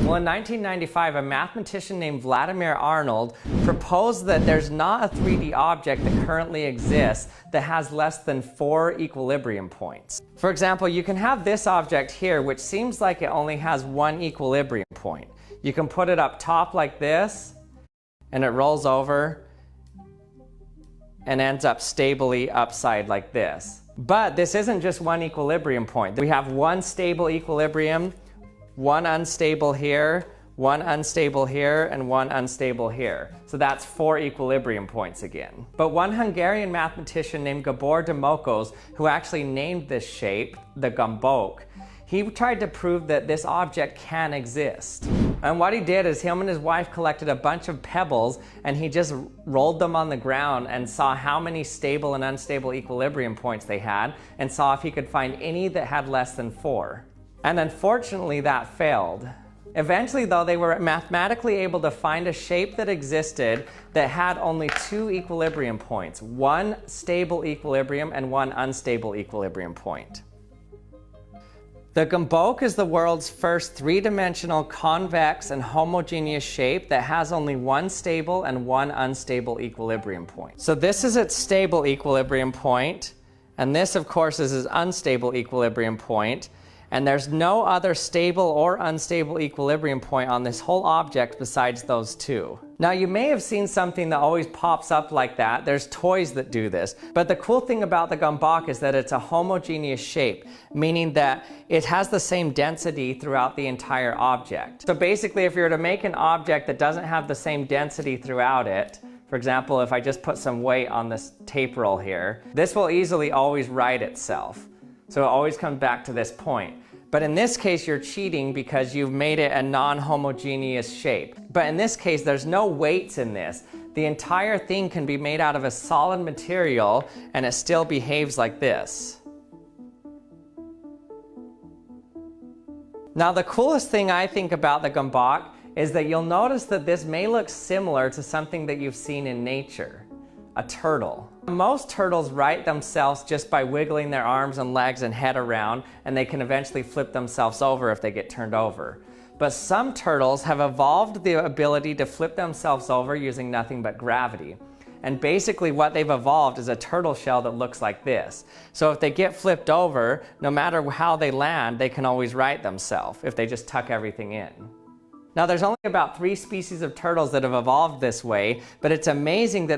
Well, in 1995, a mathematician named Vladimir Arnold proposed that there's not a 3D object that currently exists that has less than 4 equilibrium points. For example, you can have this object here, which seems like it only has 1 equilibrium point. You can put it up top like this, and it rolls over and ends up stably upside like this. But this isn't just 1 equilibrium point. We have 1 stable equilibrium, 1 unstable here, 1 unstable here, and 1 unstable here. So that's 4 equilibrium points again. But one Hungarian mathematician named Gabor Domokos, who actually named this shape, the gombóc, he tried to prove that this object can exist. And what he did is him and his wife collected a bunch of pebbles and he just rolled them on the ground and saw how many stable and unstable equilibrium points they had and saw if he could find any that had less than 4. And unfortunately that failed. Eventually though, they were mathematically able to find a shape that existed that had only 2 equilibrium points, 1 stable equilibrium and 1 unstable equilibrium point. The gombóc is the world's first 3-dimensional convex and homogeneous shape that has only 1 stable and 1 unstable equilibrium point. So this is its stable equilibrium point, and this of course is its unstable equilibrium point. And there's no other stable or unstable equilibrium point on this whole object besides those 2. Now you may have seen something that always pops up like that. There's toys that do this. But the cool thing about the gombóc is that it's a homogeneous shape, meaning that it has the same density throughout the entire object. So basically if you were to make an object that doesn't have the same density throughout it, for example, if I just put some weight on this tape roll here, this will easily always right itself. So it always comes back to this point. But in this case, you're cheating because you've made it a non-homogeneous shape. But in this case, there's no weights in this. The entire thing can be made out of a solid material and it still behaves like this. Now the coolest thing I think about the gombóc is that you'll notice that this may look similar to something that you've seen in nature. A turtle. Most turtles right themselves just by wiggling their arms and legs and head around, and they can eventually flip themselves over if they get turned over. But some turtles have evolved the ability to flip themselves over using nothing but gravity. And basically what they've evolved is a turtle shell that looks like this. So if they get flipped over, no matter how they land, they can always right themselves if they just tuck everything in. Now there's only about 3 species of turtles that have evolved this way, but it's amazing that